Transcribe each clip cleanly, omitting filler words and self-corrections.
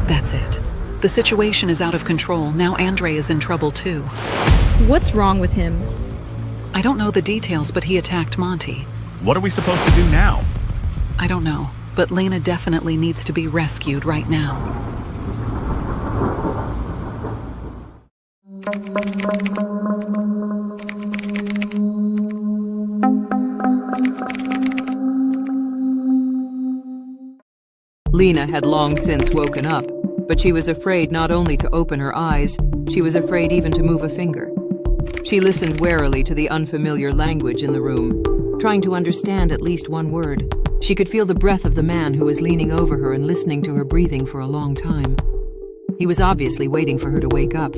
That's it. The situation is out of control. Now Andre is in trouble too. What's wrong with him? I don't know the details, but he attacked Monty. What are we supposed to do now? I don't know, but Lena definitely needs to be rescued right now. Lena had long since woken up, but she was afraid not only to open her eyes, she was afraid even to move a finger. She listened warily to the unfamiliar language in the room, trying to understand at least one word. She could feel the breath of the man who was leaning over her and listening to her breathing for a long time. He was obviously waiting for her to wake up,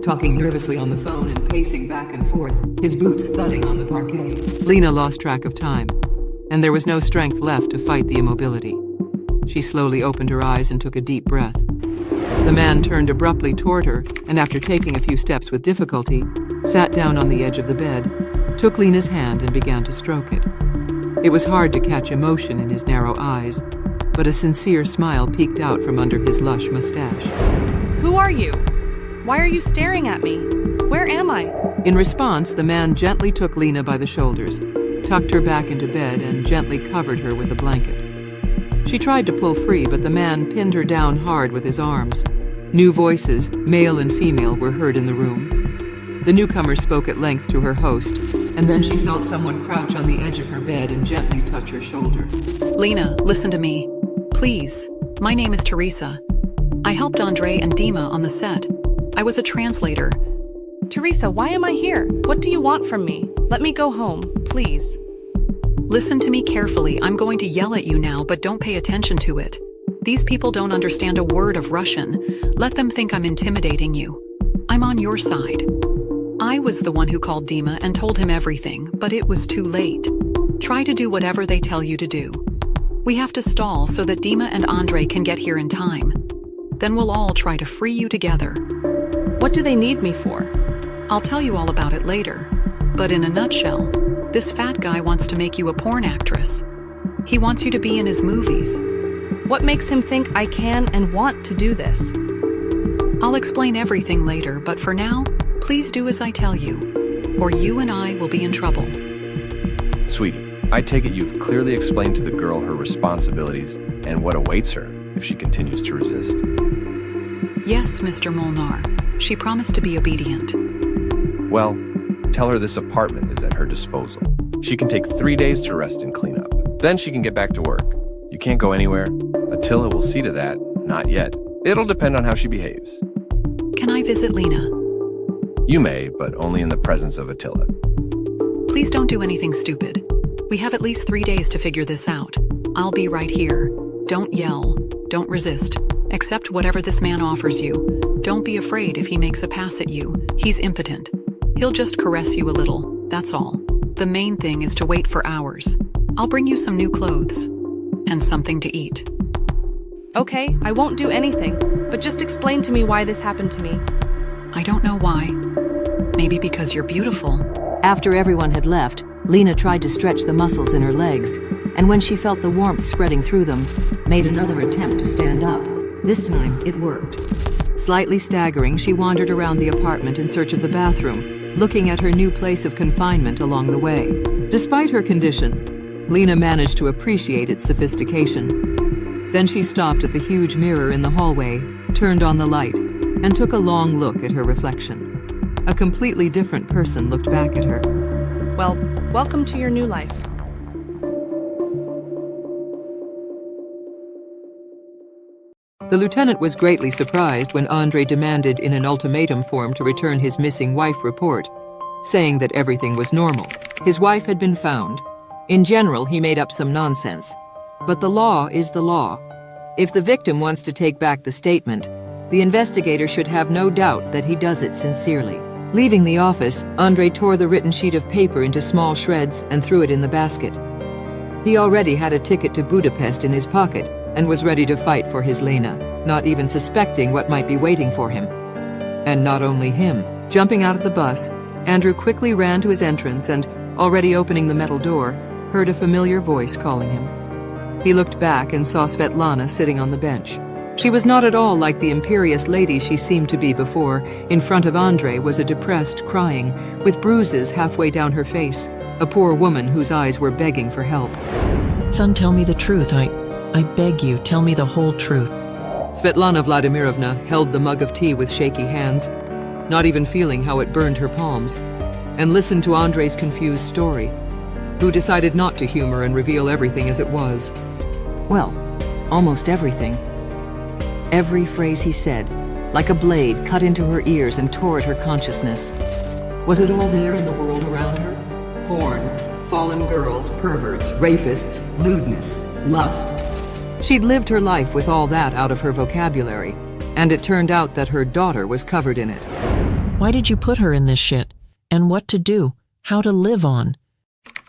talking nervously on the phone and pacing back and forth, his boots thudding on the parquet. Lena lost track of time, and there was no strength left to fight the immobility. She slowly opened her eyes and took a deep breath. The man turned abruptly toward her, and after taking a few steps with difficulty, sat down on the edge of the bed, took Lena's hand and began to stroke it. It was hard to catch emotion in his narrow eyes, but a sincere smile peeked out from under his lush mustache. Who are you? Why are you staring at me? Where am I? In response, the man gently took Lena by the shoulders, tucked her back into bed, and gently covered her with a blanket. She tried to pull free, but the man pinned her down hard with his arms. New voices, male and female, were heard in the room. The newcomer spoke at length to her host, and then she felt someone crouch on the edge of her bed and gently touch her shoulder. Lena, listen to me. Please. My name is Teresa. I helped Andre and Dima on the set. I was a translator. Teresa, why am I here? What do you want from me? Let me go home, please. Listen to me carefully. I'm going to yell at you now, but don't pay attention to it. These people don't understand a word of Russian. Let them think I'm intimidating you. I'm on your side. I was the one who called Dima and told him everything, but it was too late. Try to do whatever they tell you to do. We have to stall so that Dima and Andre can get here in time. Then we'll all try to free you together. What do they need me for? I'll tell you all about it later. But in a nutshell, this fat guy wants to make you a porn actress. He wants you to be in his movies. What makes him think I can and want to do this? I'll explain everything later, but for now, please do as I tell you, or you and I will be in trouble. Sweetie, I take it you've clearly explained to the girl her responsibilities and what awaits her if she continues to resist. Yes, Mr. Molnar. She promised to be obedient. Well, tell her this apartment is at her disposal. She can take 3 days to rest and clean up. Then she can get back to work. You can't go anywhere. Attila will see to that. Not yet. It'll depend on how she behaves. Can I visit Lena? You may, but only in the presence of Attila. Please don't do anything stupid. We have at least 3 days to figure this out. I'll be right here. Don't yell. Don't resist. Accept whatever this man offers you. Don't be afraid if he makes a pass at you. He's impotent. He'll just caress you a little. That's all. The main thing is to wait for hours. I'll bring you some new clothes. And something to eat. Okay, I won't do anything, but just explain to me why this happened to me. I don't know why. Maybe because you're beautiful. After everyone had left, Lena tried to stretch the muscles in her legs, and when she felt the warmth spreading through them, made another attempt to stand up. This time, it worked. Slightly staggering, she wandered around the apartment in search of the bathroom, looking at her new place of confinement along the way. Despite her condition, Lena managed to appreciate its sophistication. Then she stopped at the huge mirror in the hallway, turned on the light, and took a long look at her reflection. A completely different person looked back at her. Well, welcome to your new life. The lieutenant was greatly surprised when Andre demanded in an ultimatum form to return his missing wife report, saying that everything was normal. His wife had been found. In general, he made up some nonsense. But the law is the law. If the victim wants to take back the statement, the investigator should have no doubt that he does it sincerely. Leaving the office, Andre tore the written sheet of paper into small shreds and threw it in the basket. He already had a ticket to Budapest in his pocket and was ready to fight for his Lena, not even suspecting what might be waiting for him. And not only him. Jumping out of the bus, Andrew quickly ran to his entrance and, already opening the metal door, heard a familiar voice calling him. He looked back and saw Svetlana sitting on the bench. She was not at all like the imperious lady she seemed to be before. In front of Andre was a depressed, crying, with bruises halfway down her face, a poor woman whose eyes were begging for help. Son, tell me the truth. I beg you, tell me the whole truth. Svetlana Vladimirovna held the mug of tea with shaky hands, not even feeling how it burned her palms, and listened to Andre's confused story, who decided not to humor and reveal everything as it was. Well, almost everything. Every phrase he said, like a blade, cut into her ears and tore at her consciousness. Was it all there in the world around her? Porn, fallen girls, perverts, rapists, lewdness, lust. She'd lived her life with all that out of her vocabulary, and it turned out that her daughter was covered in it. Why did you put her in this shit? And what to do? How to live on?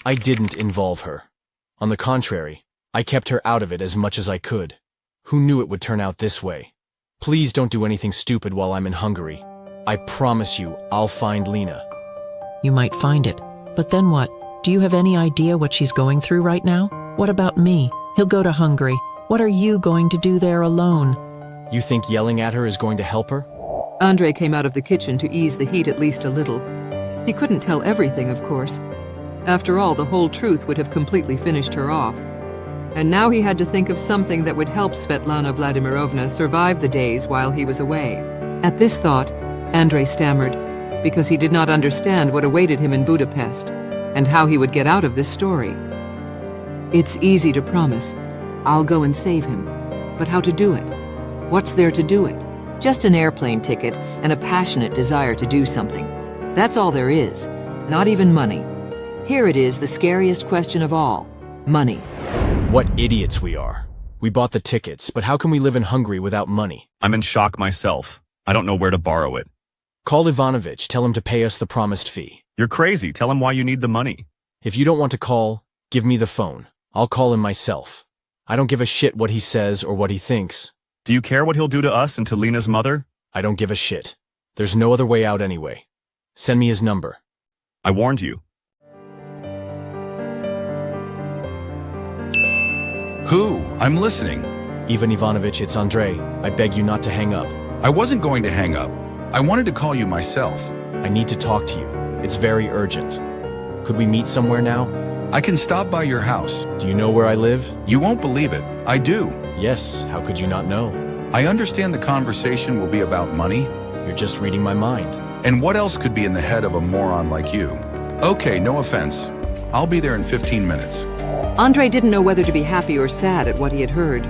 I didn't involve her. On the contrary, I kept her out of it as much as I could. Who knew it would turn out this way? Please don't do anything stupid while I'm in Hungary. I promise you, I'll find Lena. You might find it. But then what? Do you have any idea what she's going through right now? What about me? He'll go to Hungary. What are you going to do there alone? You think yelling at her is going to help her? Andre came out of the kitchen to ease the heat at least a little. He couldn't tell everything, of course. After all, the whole truth would have completely finished her off. And now he had to think of something that would help Svetlana Vladimirovna survive the days while he was away. At this thought, Andre stammered, because he did not understand what awaited him in Budapest, and how he would get out of this story. It's easy to promise, I'll go and save him. But how to do it? What's there to do it? Just an airplane ticket and a passionate desire to do something. That's all there is. Not even money. Here it is, the scariest question of all. Money. What idiots we are. We bought the tickets, but how can we live in Hungary without money? I'm in shock myself. I don't know where to borrow it. Call Ivanovich, tell him to pay us the promised fee. You're crazy. Tell him why you need the money. If you don't want to call, give me the phone. I'll call him myself. I don't give a shit what he says or what he thinks. Do you care what he'll do to us and to Lena's mother? I don't give a shit. There's no other way out anyway. Send me his number. I warned you. Who? I'm listening. Ivan Ivanovich, it's Andre. I beg you not to hang up. I wasn't going to hang up. I wanted to call you myself. I need to talk to you. It's very urgent. Could we meet somewhere now? I can stop by your house. Do you know where I live? You won't believe it. I do. Yes, how could you not know? I understand the conversation will be about money. You're just reading my mind. And what else could be in the head of a moron like you? Okay, no offense. I'll be there in 15 minutes. Andre didn't know whether to be happy or sad at what he had heard.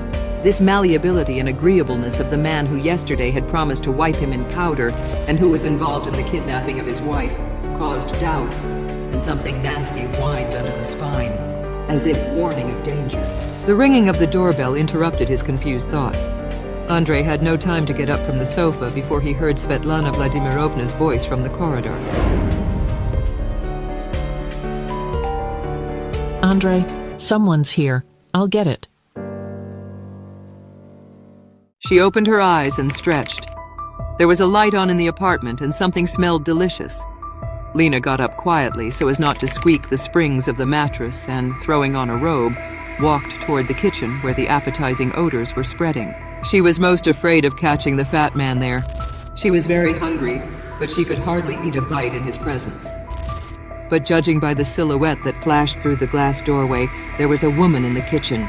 This malleability and agreeableness of the man who yesterday had promised to wipe him in powder and who was involved in the kidnapping of his wife caused doubts, and something nasty whined under the spine, as if warning of danger. The ringing of the doorbell interrupted his confused thoughts. Andre had no time to get up from the sofa before he heard Svetlana Vladimirovna's voice from the corridor. Andre, someone's here. I'll get it. She opened her eyes and stretched. There was a light on in the apartment and something smelled delicious. Lena got up quietly so as not to squeak the springs of the mattress and, throwing on a robe, walked toward the kitchen where the appetizing odors were spreading. She was most afraid of catching the fat man there. She was very hungry, but she could hardly eat a bite in his presence. But judging by the silhouette that flashed through the glass doorway, there was a woman in the kitchen.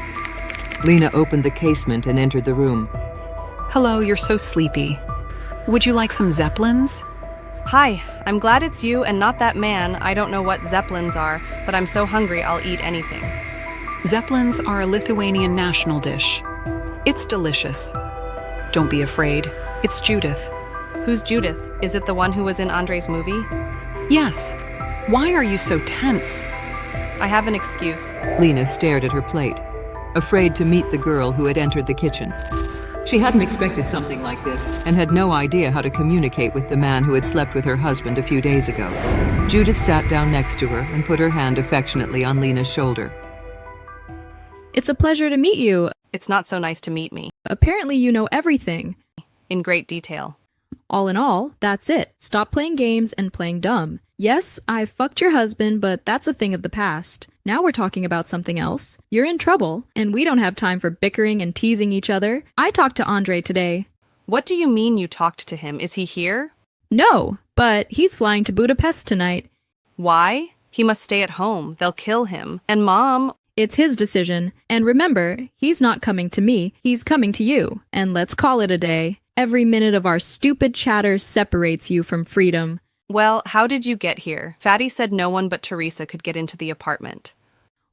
Lena opened the casement and entered the room. Hello, you're so sleepy. Would you like some Zeppelins? Hi, I'm glad it's you and not that man. I don't know what Zeppelins are, but I'm so hungry I'll eat anything. Zeppelins are a Lithuanian national dish. It's delicious. Don't be afraid. It's Judith. Who's Judith? Is it the one who was in Andre's movie? Yes. Why are you so tense? I have an excuse. Lena stared at her plate, afraid to meet the girl who had entered the kitchen. She hadn't expected something like this and had no idea how to communicate with the man who had slept with her husband a few days ago. Judith sat down next to her and put her hand affectionately on Lena's shoulder. It's a pleasure to meet you. It's not so nice to meet me. Apparently you know everything. In great detail. All in all, that's it. Stop playing games and playing dumb. Yes, I fucked your husband, but that's a thing of the past. Now we're talking about something else. You're in trouble, and we don't have time for bickering and teasing each other. I talked to Andre today. What do you mean you talked to him? Is he here? No, but he's flying to Budapest tonight. Why? He must stay at home. They'll kill him. And Mom... It's his decision. And remember, he's not coming to me, he's coming to you. And let's call it a day. Every minute of our stupid chatter separates you from freedom. Well, how did you get here? Fatty said no one but Teresa could get into the apartment.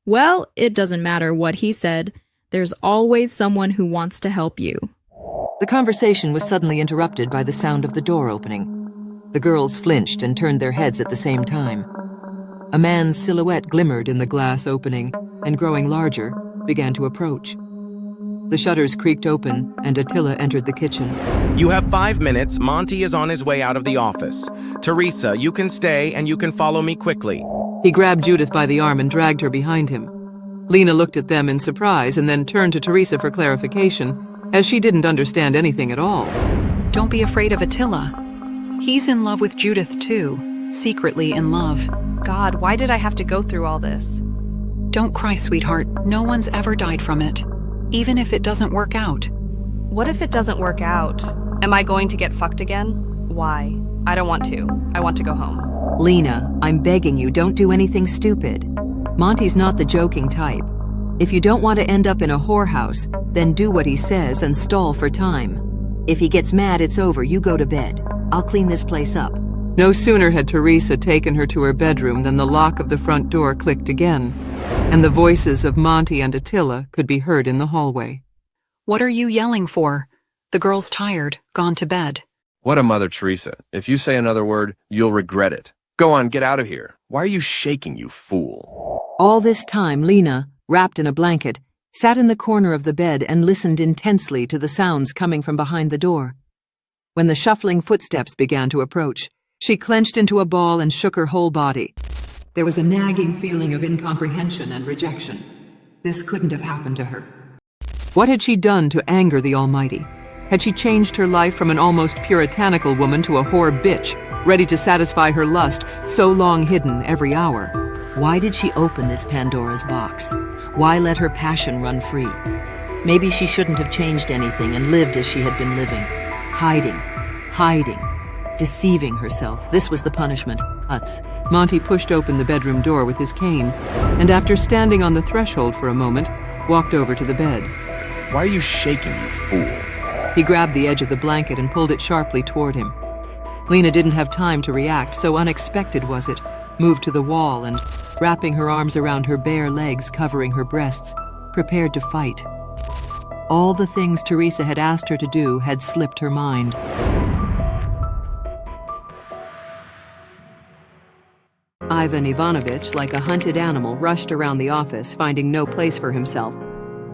Well, it doesn't matter what he said. There's always someone who wants to help you. The conversation was suddenly interrupted by the sound of the door opening. The girls flinched and turned their heads at the same time. A man's silhouette glimmered in the glass opening and, growing larger, began to approach. The shutters creaked open and Attila entered the kitchen. You have 5 minutes. Monty is on his way out of the office. Teresa, you can stay and you can follow me quickly. He grabbed Judith by the arm and dragged her behind him. Lena looked at them in surprise and then turned to Teresa for clarification, as she didn't understand anything at all. Don't be afraid of Attila. He's in love with Judith too, secretly in love. God, why did I have to go through all this? Don't cry, sweetheart. No one's ever died from it. Even if it doesn't work out. What if it doesn't work out? Am I going to get fucked again? Why? I don't want to. I want to go home. Lena, I'm begging you, don't do anything stupid. Monty's not the joking type. If you don't want to end up in a whorehouse, then do what he says and stall for time. If he gets mad, it's over. You go to bed. I'll clean this place up. No sooner had Teresa taken her to her bedroom than the lock of the front door clicked again, and the voices of Monty and Attila could be heard in the hallway. What are you yelling for? The girl's tired, gone to bed. What a mother, Teresa. If you say another word, you'll regret it. Go on, get out of here. Why are you shaking, you fool? All this time, Lena, wrapped in a blanket, sat in the corner of the bed and listened intensely to the sounds coming from behind the door. When the shuffling footsteps began to approach, she clenched into a ball and shook her whole body. There was a nagging feeling of incomprehension and rejection. This couldn't have happened to her. What had she done to anger the Almighty? Had she changed her life from an almost puritanical woman to a whore bitch, ready to satisfy her lust, so long hidden every hour? Why did she open this Pandora's box? Why let her passion run free? Maybe she shouldn't have changed anything and lived as she had been living. Hiding, deceiving herself. This was the punishment. Utz. Monty pushed open the bedroom door with his cane, and after standing on the threshold for a moment, walked over to the bed. Why are you shaking, you fool? He grabbed the edge of the blanket and pulled it sharply toward him. Lena didn't have time to react, so unexpected was it. Moved to the wall and, wrapping her arms around her bare legs, covering her breasts, prepared to fight. All the things Teresa had asked her to do had slipped her mind. Ivan Ivanovich, like a hunted animal, rushed around the office, finding no place for himself.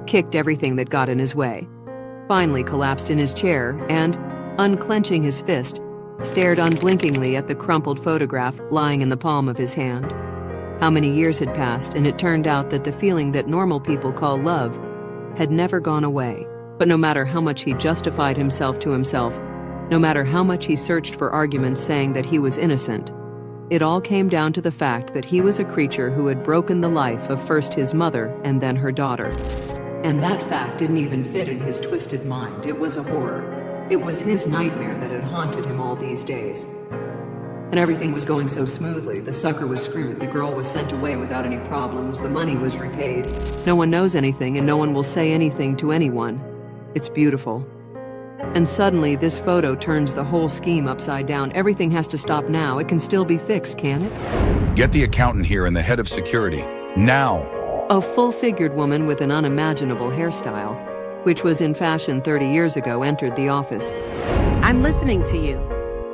Kicked everything that got in his way. Finally collapsed in his chair and, unclenching his fist, stared unblinkingly at the crumpled photograph lying in the palm of his hand. How many years had passed, and it turned out that the feeling that normal people call love had never gone away. But no matter how much he justified himself to himself, no matter how much he searched for arguments saying that he was innocent, it all came down to the fact that he was a creature who had broken the life of first his mother and then her daughter. And that fact didn't even fit in his twisted mind. It was a horror. It was his nightmare that had haunted him all these days. And everything was going so smoothly. The sucker was screwed. The girl was sent away without any problems. The money was repaid. No one knows anything, and no one will say anything to anyone. It's beautiful. And suddenly, this photo turns the whole scheme upside down. Everything has to stop now. It can still be fixed, can it? Get the accountant here and the head of security. Now! A full-figured woman with an unimaginable hairstyle, which was in fashion 30 years ago, entered the office. I'm listening to you.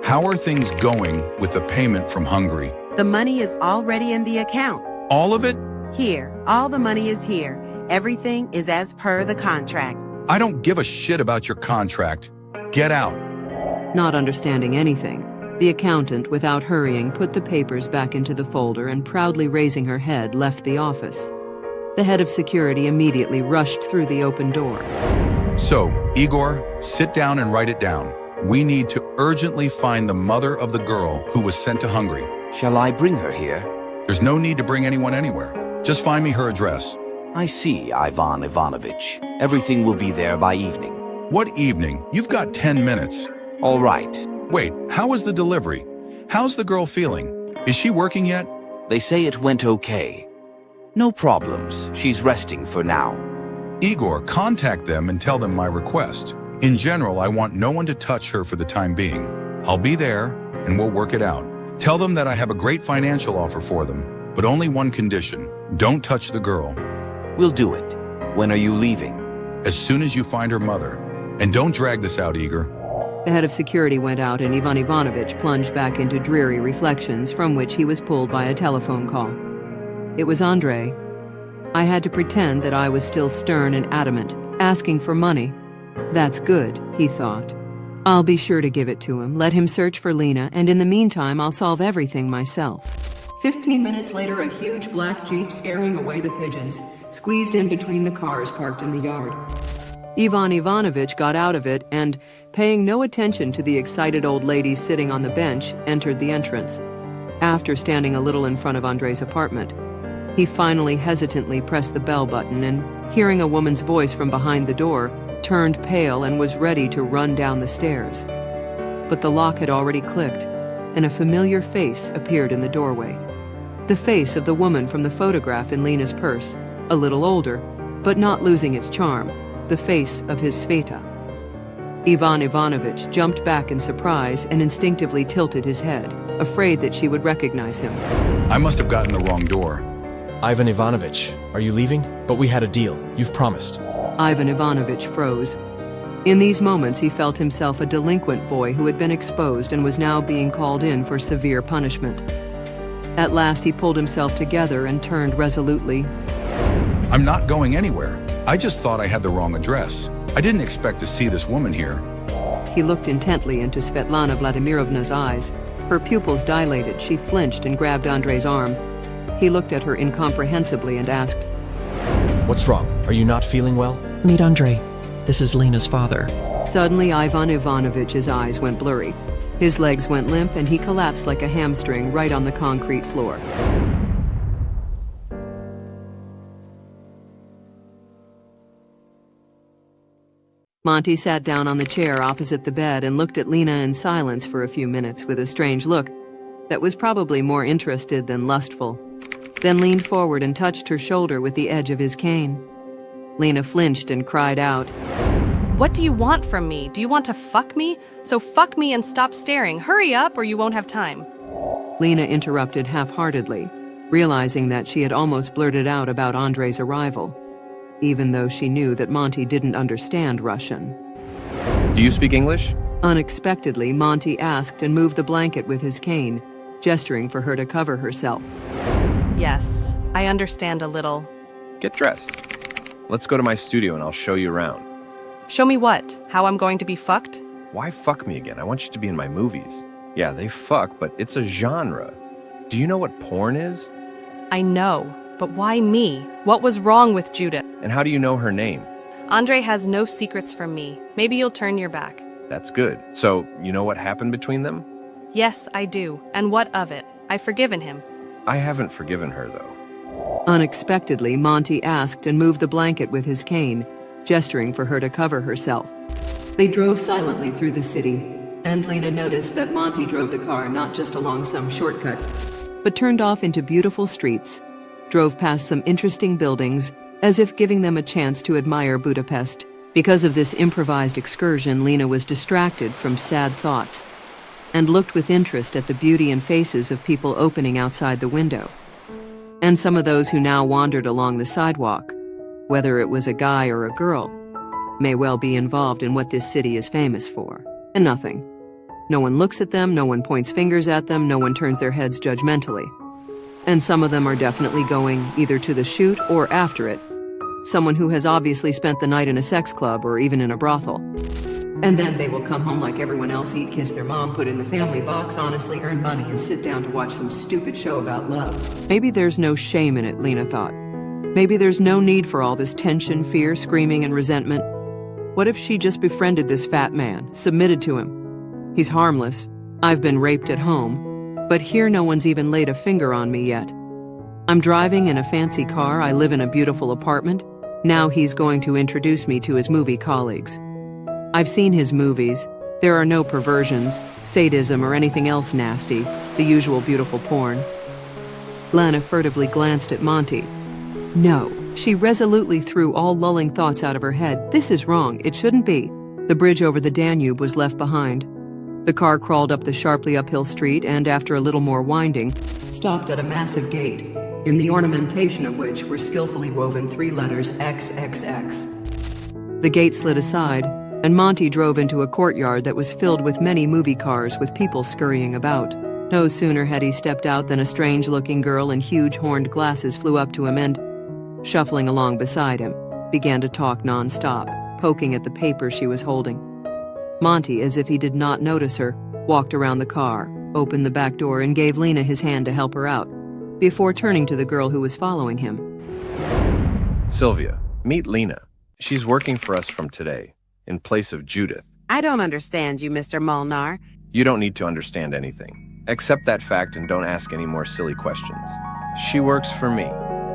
How are things going with the payment from Hungary? The money is already in the account. All of it? Here. All the money is here. Everything is as per the contract. I don't give a shit about your contract. Get out. Not understanding anything, the accountant, without hurrying, put the papers back into the folder and, proudly raising her head, left the office. The head of security immediately rushed through the open door. So, Igor, sit down and write it down. We need to urgently find the mother of the girl who was sent to Hungary. Shall I bring her here? There's no need to bring anyone anywhere. Just find me her address. I see, Ivan Ivanovich. Everything will be there by evening. What evening? You've got 10 minutes. All right. Wait, how was the delivery? How's the girl feeling? Is she working yet? They say it went okay. No problems. She's resting for now. Igor, contact them and tell them my request. In general, I want no one to touch her for the time being. I'll be there, and we'll work it out. Tell them that I have a great financial offer for them, but only one condition. Don't touch the girl. We'll do it. When are you leaving? As soon as you find her mother. And don't drag this out, Igor. The head of security went out and Ivan Ivanovich plunged back into dreary reflections from which he was pulled by a telephone call. It was Andrei. I had to pretend that I was still stern and adamant, asking for money. That's good, he thought. I'll be sure to give it to him, let him search for Lena, and in the meantime I'll solve everything myself. 15 minutes later, a huge black Jeep scaring away the pigeons squeezed in between the cars parked in the yard. Ivan Ivanovich got out of it and, paying no attention to the excited old lady sitting on the bench, entered the entrance. After standing a little in front of Andrei's apartment, he finally hesitantly pressed the bell button and, hearing a woman's voice from behind the door, turned pale and was ready to run down the stairs. But the lock had already clicked, and a familiar face appeared in the doorway. The face of the woman from the photograph in Lena's purse, a little older, but not losing its charm, the face of his Sveta. Ivan Ivanovich jumped back in surprise and instinctively tilted his head, afraid that she would recognize him. I must have gotten the wrong door. Ivan Ivanovich, are you leaving? But we had a deal. You've promised. Ivan Ivanovich froze. In these moments, he felt himself a delinquent boy who had been exposed and was now being called in for severe punishment. At last, he pulled himself together and turned resolutely. I'm not going anywhere. I just thought I had the wrong address. I didn't expect to see this woman here. He looked intently into Svetlana Vladimirovna's eyes. Her pupils dilated. She flinched and grabbed Andrei's arm. He looked at her incomprehensibly and asked, What's wrong? Are you not feeling well? Meet Andrei. This is Lena's father. Suddenly, Ivan Ivanovich's eyes went blurry. His legs went limp and he collapsed like a hamstring right on the concrete floor. Monty sat down on the chair opposite the bed and looked at Lena in silence for a few minutes with a strange look that was probably more interested than lustful, then leaned forward and touched her shoulder with the edge of his cane. Lena flinched and cried out, What do you want from me? Do you want to fuck me? So fuck me and stop staring. Hurry up or you won't have time. Lena interrupted half-heartedly, realizing that she had almost blurted out about Andrei's arrival, even though she knew that Monty didn't understand Russian. Do you speak English? Unexpectedly, Monty asked and moved the blanket with his cane, gesturing for her to cover herself. Yes, I understand a little. Get dressed. Let's go to my studio and I'll show you around. Show me what? How I'm going to be fucked? Why fuck me again? I want you to be in my movies. Yeah, they fuck, but it's a genre. Do you know what porn is? I know, but why me? What was wrong with Judith? And how do you know her name? Andrei has no secrets from me. Maybe you'll turn your back. That's good. So, you know what happened between them? Yes, I do. And what of it? I've forgiven him. I haven't forgiven her, though. Unexpectedly, Monty asked and moved the blanket with his cane, gesturing for her to cover herself. They drove silently through the city, and Lena noticed that Monty drove the car not just along some shortcut, but turned off into beautiful streets, drove past some interesting buildings, as if giving them a chance to admire Budapest. Because of this improvised excursion, Lena was distracted from sad thoughts, and looked with interest at the beauty and faces of people opening outside the window. And some of those who now wandered along the sidewalk, whether it was a guy or a girl, may well be involved in what this city is famous for. And nothing. No one looks at them, no one points fingers at them, no one turns their heads judgmentally. And some of them are definitely going either to the shoot or after it. Someone who has obviously spent the night in a sex club or even in a brothel. And then they will come home like everyone else, eat, kiss their mom, put in the family box, honestly earn money, and sit down to watch some stupid show about love. Maybe there's no shame in it, Lena thought. Maybe there's no need for all this tension, fear, screaming, and resentment. What if she just befriended this fat man, submitted to him, He's harmless. I've been raped at home, but here no one's even laid a finger on me yet. I'm driving in a fancy car, I live in a beautiful apartment. Now he's going to introduce me to his movie colleagues. I've seen his movies. There are no perversions, sadism, or anything else nasty, the usual beautiful porn. Lana furtively glanced at Monty. No, she resolutely threw all lulling thoughts out of her head. This is wrong, it shouldn't be. The bridge over the Danube was left behind. The car crawled up the sharply uphill street and, after a little more winding, stopped at a massive gate, in the ornamentation of which were skillfully woven 3 letters XXX. The gate slid aside, and Monty drove into a courtyard that was filled with many movie cars with people scurrying about. No sooner had he stepped out than a strange-looking girl in huge horned glasses flew up to him and, shuffling along beside him, began to talk non-stop, poking at the paper she was holding. Monty, as if he did not notice her, walked around the car, opened the back door, and gave Lena his hand to help her out, before turning to the girl who was following him. Sylvia, meet Lena. She's working for us from today, in place of Judith. I don't understand you, Mr. Molnar. You don't need to understand anything. Accept that fact and don't ask any more silly questions. She works for me.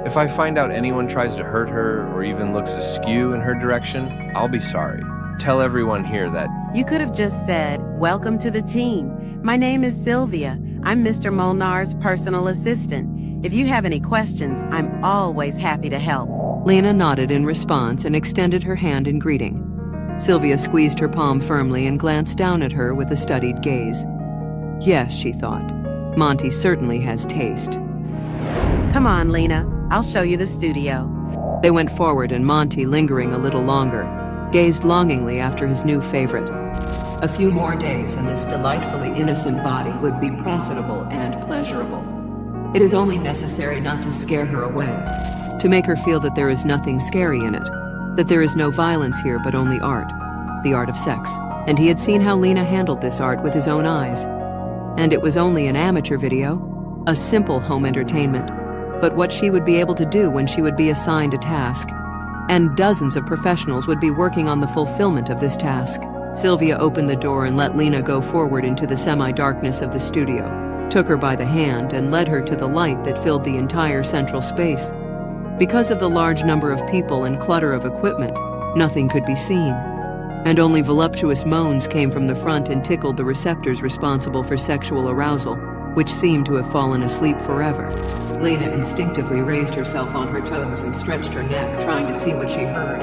If I find out anyone tries to hurt her or even looks askew in her direction, I'll be sorry. Tell everyone here that... You could have just said, "Welcome to the team. My name is Sylvia. I'm Mr. Molnar's personal assistant. If you have any questions, I'm always happy to help." Lena nodded in response and extended her hand in greeting. Sylvia squeezed her palm firmly and glanced down at her with a studied gaze. Yes, she thought, Monty certainly has taste. Come on, Lena. I'll show you the studio. They went forward, and Monty, lingering a little longer, gazed longingly after his new favorite. A few more days and this delightfully innocent body would be profitable and pleasurable. It is only necessary not to scare her away, to make her feel that there is nothing scary in it, that there is no violence here but only art, the art of sex. And he had seen how Lena handled this art with his own eyes. And it was only an amateur video, a simple home entertainment, but what she would be able to do when she would be assigned a task. And dozens of professionals would be working on the fulfillment of this task. Sylvia opened the door and let Lena go forward into the semi-darkness of the studio, took her by the hand and led her to the light that filled the entire central space. Because of the large number of people and clutter of equipment, nothing could be seen, and only voluptuous moans came from the front and tickled the receptors responsible for sexual arousal, which seemed to have fallen asleep forever. Lena instinctively raised herself on her toes and stretched her neck, trying to see what she heard.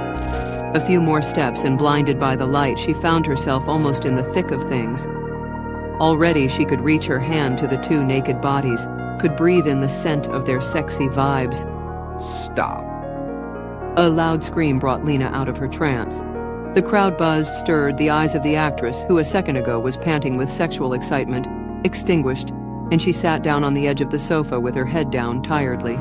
A few more steps, and blinded by the light, she found herself almost in the thick of things. Already she could reach her hand to the 2 naked bodies, could breathe in the scent of their sexy vibes. Stop. A loud scream brought Lena out of her trance. The crowd buzzed, stirred, the eyes of the actress, who a second ago was panting with sexual excitement, extinguished, and she sat down on the edge of the sofa with her head down tiredly.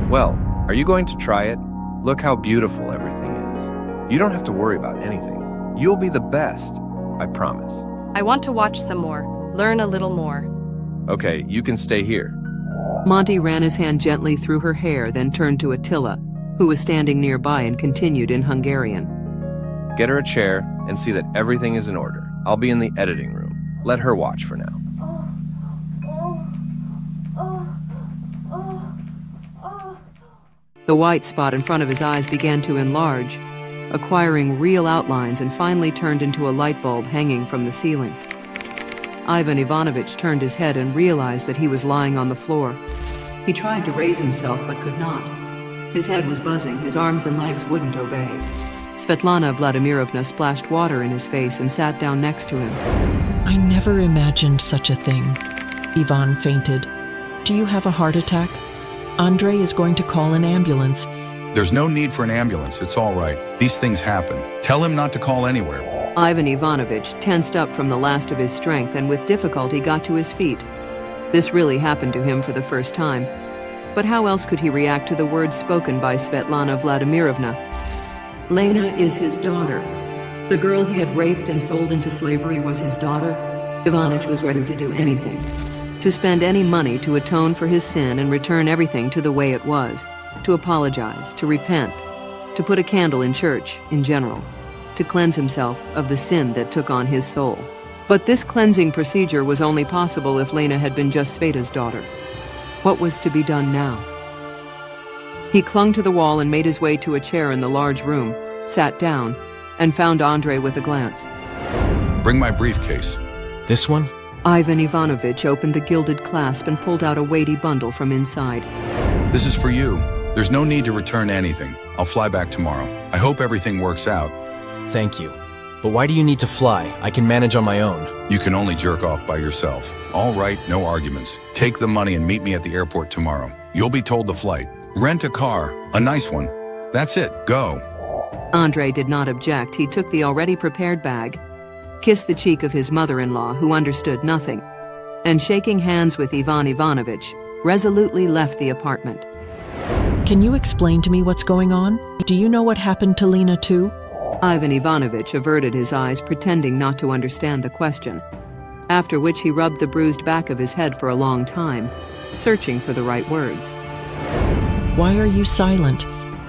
Well, are you going to try it? Look how beautiful everything is. You don't have to worry about anything. You'll be the best, I promise. I want to watch some more, learn a little more. Okay, you can stay here. Monty ran his hand gently through her hair, then turned to Attila, who was standing nearby, and continued in Hungarian. Get her a chair and see that everything is in order. I'll be in the editing room. Let her watch for now. The white spot in front of his eyes began to enlarge, acquiring real outlines, and finally turned into a light bulb hanging from the ceiling. Ivan Ivanovich turned his head and realized that he was lying on the floor. He tried to raise himself but could not. His head was buzzing, his arms and legs wouldn't obey. Svetlana Vladimirovna splashed water in his face and sat down next to him. I never imagined such a thing. Ivan fainted. Do you have a heart attack? Andrei is going to call an ambulance. There's no need for an ambulance. It's all right. These things happen. Tell him not to call anywhere. Ivan Ivanovich tensed up from the last of his strength and with difficulty got to his feet. This really happened to him for the first time. But how else could he react to the words spoken by Svetlana Vladimirovna? Lena is his daughter. The girl he had raped and sold into slavery was his daughter. Ivanich was ready to do anything. To spend any money to atone for his sin and return everything to the way it was. To apologize, to repent, to put a candle in church, in general. To cleanse himself of the sin that took on his soul. But this cleansing procedure was only possible if Lena had been just Sveta's daughter. What was to be done now? He clung to the wall and made his way to a chair in the large room, sat down, and found Andrei with a glance. Bring my briefcase. This one? Ivan Ivanovich opened the gilded clasp and pulled out a weighty bundle from inside. This is for you. There's no need to return anything. I'll fly back tomorrow. I hope everything works out. Thank you. But why do you need to fly? I can manage on my own. You can only jerk off by yourself. All right, no arguments. Take the money and meet me at the airport tomorrow. You'll be told the flight. Rent a car, a nice one. That's it, go. Andrei did not object. He took the already prepared bag, kissed the cheek of his mother-in-law, who understood nothing, and shaking hands with Ivan Ivanovich, resolutely left the apartment. Can you explain to me what's going on? Do you know what happened to Lena too? Ivan Ivanovich averted his eyes, pretending not to understand the question, after which he rubbed the bruised back of his head for a long time, searching for the right words. Why are you silent?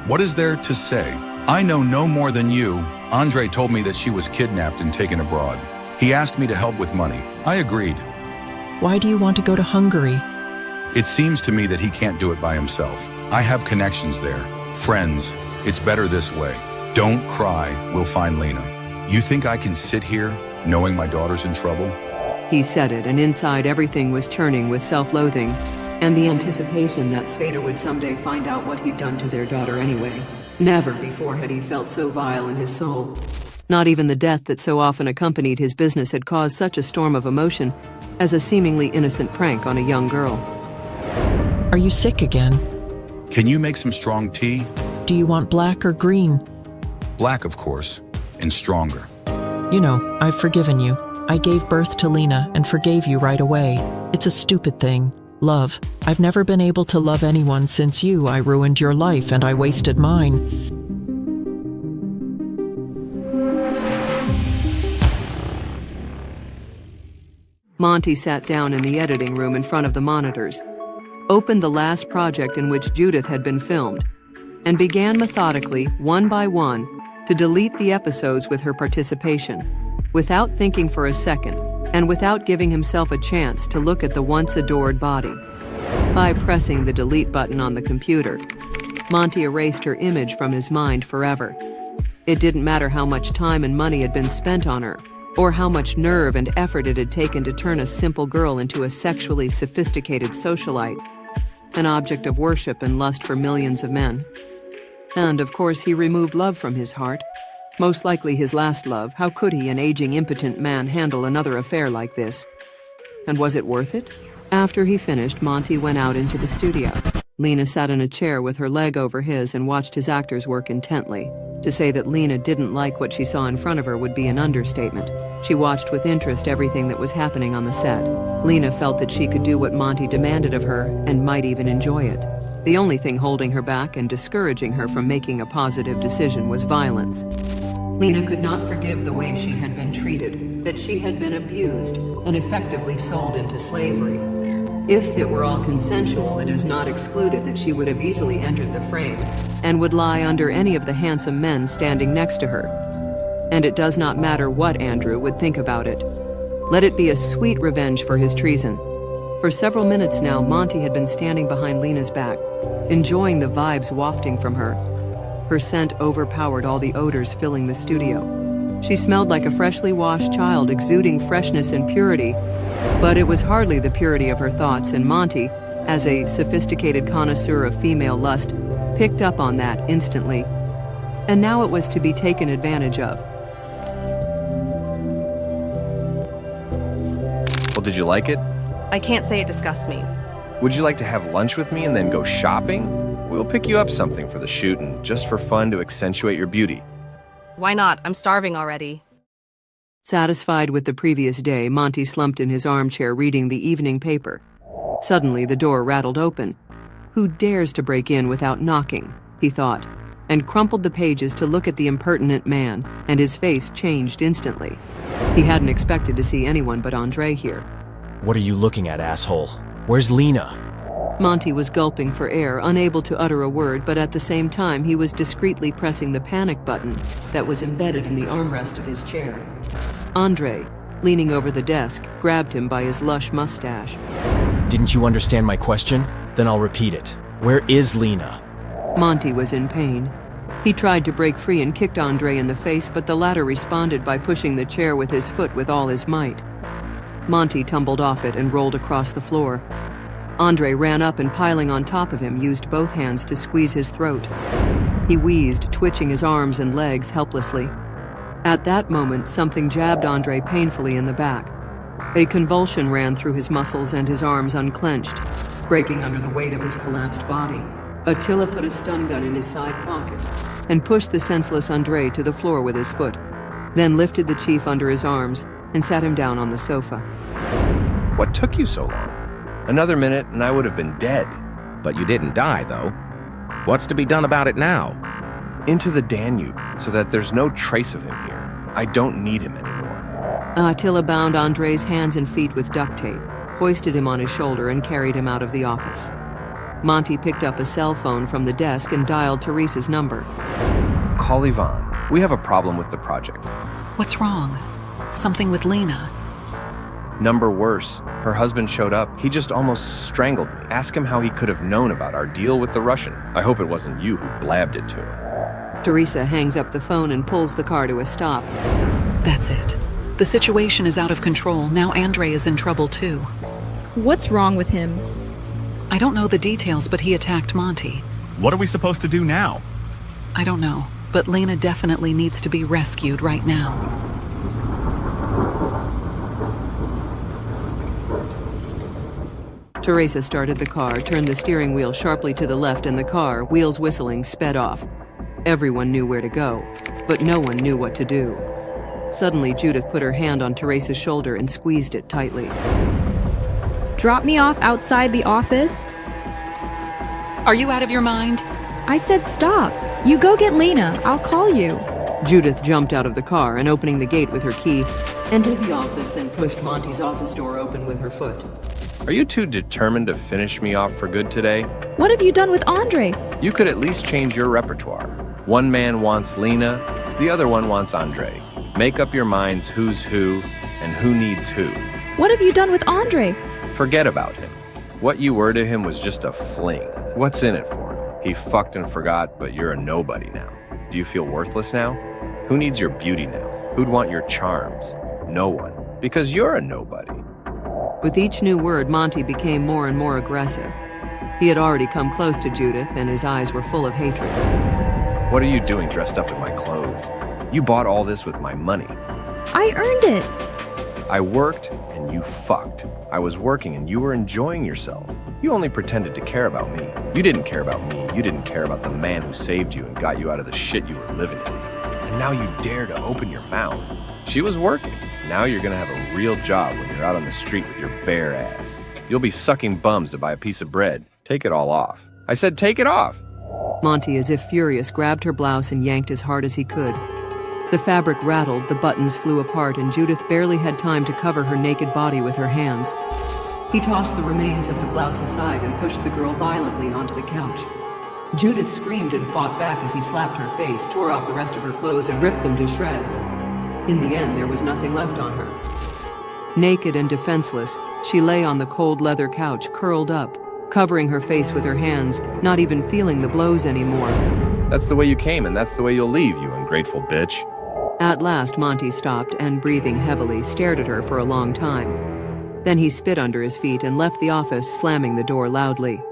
What is there to say? I know no more than you. Andrei told me that she was kidnapped and taken abroad. He asked me to help with money. I agreed. Why do you want to go to Hungary? It seems to me that he can't do it by himself. I have connections there, friends. It's better this way. Don't cry, we'll find Lena. You think I can sit here, knowing my daughter's in trouble? He said it, and inside everything was churning with self-loathing, and the anticipation that Sveta would someday find out what he'd done to their daughter anyway. Never before had he felt so vile in his soul. Not even the death that so often accompanied his business had caused such a storm of emotion as a seemingly innocent prank on a young girl. Are you sick again? Can you make some strong tea? Do you want black or green? Black, of course, and stronger. You know, I've forgiven you. I gave birth to Lena and forgave you right away. It's a stupid thing. Love. I've never been able to love anyone since you. I ruined your life and I wasted mine. Monty sat down in the editing room in front of the monitors, opened the last project in which Judith had been filmed, and began methodically, one by one, to delete the episodes with her participation, without thinking for a second, and without giving himself a chance to look at the once adored body. By pressing the delete button on the computer, Monty erased her image from his mind forever. It didn't matter how much time and money had been spent on her, or how much nerve and effort it had taken to turn a simple girl into a sexually sophisticated socialite, an object of worship and lust for millions of men. And, of course, he removed love from his heart. Most likely his last love. How could he, an aging, impotent man, handle another affair like this? And was it worth it? After he finished, Monty went out into the studio. Lena sat in a chair with her leg over his and watched his actors work intently. To say that Lena didn't like what she saw in front of her would be an understatement. She watched with interest everything that was happening on the set. Lena felt that she could do what Monty demanded of her and might even enjoy it. The only thing holding her back and discouraging her from making a positive decision was violence. Lena could not forgive the way she had been treated, that she had been abused and effectively sold into slavery. If it were all consensual, it is not excluded that she would have easily entered the frame and would lie under any of the handsome men standing next to her. And it does not matter what Andrew would think about it. Let it be a sweet revenge for his treason. For several minutes now, Monty had been standing behind Lena's back, enjoying the vibes wafting from her. Her scent overpowered all the odors filling the studio. She smelled like a freshly washed child, exuding freshness and purity, but it was hardly the purity of her thoughts, and Monty, as a sophisticated connoisseur of female lust, picked up on that instantly. And now it was to be taken advantage of. Well, did you like it? I can't say it disgusts me. Would you like to have lunch with me and then go shopping? We'll pick you up something for the shoot and just for fun to accentuate your beauty. Why not? I'm starving already. Satisfied with the previous day, Monty slumped in his armchair reading the evening paper. Suddenly, the door rattled open. Who dares to break in without knocking, he thought, and crumpled the pages to look at the impertinent man, and his face changed instantly. He hadn't expected to see anyone but Andrei here. What are you looking at, asshole? Where's Lena? Monty was gulping for air, unable to utter a word, but at the same time he was discreetly pressing the panic button that was embedded in the armrest of his chair. Andrei, leaning over the desk, grabbed him by his lush mustache. Didn't you understand my question? Then I'll repeat it. Where is Lena? Monty was in pain. He tried to break free and kicked Andre in the face, but the latter responded by pushing the chair with his foot with all his might. Monty tumbled off it and rolled across the floor. Andre ran up and, piling on top of him, used both hands to squeeze his throat. He wheezed, twitching his arms and legs helplessly. At that moment, something jabbed Andre painfully in the back. A convulsion ran through his muscles and his arms unclenched, breaking under the weight of his collapsed body. Attila put a stun gun in his side pocket and pushed the senseless Andre to the floor with his foot, then lifted the chief under his arms and sat him down on the sofa. What took you so long? Another minute and I would have been dead. But you didn't die, though. What's to be done about it now? Into the Danube, so that there's no trace of him here. I don't need him anymore. Attila bound Andre's hands and feet with duct tape, hoisted him on his shoulder, and carried him out of the office. Monty picked up a cell phone from the desk and dialed Teresa's number. Call Yvonne. We have a problem with the project. What's wrong? Something with Lena? Number worse. Her husband showed up. He just almost strangled me. Ask him how he could have known about our deal with the Russian. I hope it wasn't you who blabbed it to him. Teresa hangs up the phone and pulls the car to a stop. That's it. The situation is out of control. Now Andre is in trouble too. What's wrong with him? I don't know the details, but he attacked Monty. What are we supposed to do now? I don't know, but Lena definitely needs to be rescued right now. Teresa started the car, turned the steering wheel sharply to the left, and the car, wheels whistling, sped off. Everyone knew where to go, but no one knew what to do. Suddenly, Judith put her hand on Teresa's shoulder and squeezed it tightly. Drop me off outside the office? Are you out of your mind? I said stop. You go get Lena. I'll call you. Judith jumped out of the car and, opening the gate with her key, entered the office and pushed Monty's office door open with her foot. Are you two determined to finish me off for good today? What have you done with Andre? You could at least change your repertoire. One man wants Lena, the other one wants Andre. Make up your minds who's who and who needs who. What have you done with Andre? Forget about him. What you were to him was just a fling. What's in it for him? He fucked and forgot, but you're a nobody now. Do you feel worthless now? Who needs your beauty now? Who'd want your charms? No one. Because you're a nobody. With each new word, Monty became more and more aggressive. He had already come close to Judith, and his eyes were full of hatred. What are you doing dressed up in my clothes? You bought all this with my money. I earned it. I worked and you fucked. I was working and you were enjoying yourself. You only pretended to care about me. You didn't care about me. You didn't care about the man who saved you and got you out of the shit you were living in. And now you dare to open your mouth. She was working. Now you're gonna have a real job when you're out on the street with your bare ass. You'll be sucking bums to buy a piece of bread. Take it all off. I said take it off. Monty, as if furious, grabbed her blouse and yanked as hard as he could. The fabric rattled, the buttons flew apart, and Judith barely had time to cover her naked body with her hands. He tossed the remains of the blouse aside and pushed the girl violently onto the couch. Judith screamed and fought back as he slapped her face, tore off the rest of her clothes, and ripped them to shreds. In the end, there was nothing left on her. Naked and defenseless, she lay on the cold leather couch, curled up, covering her face with her hands, not even feeling the blows anymore. That's the way you came, and that's the way you'll leave, you ungrateful bitch. At last, Monty stopped and, breathing heavily, stared at her for a long time. Then he spit under his feet and left the office, slamming the door loudly.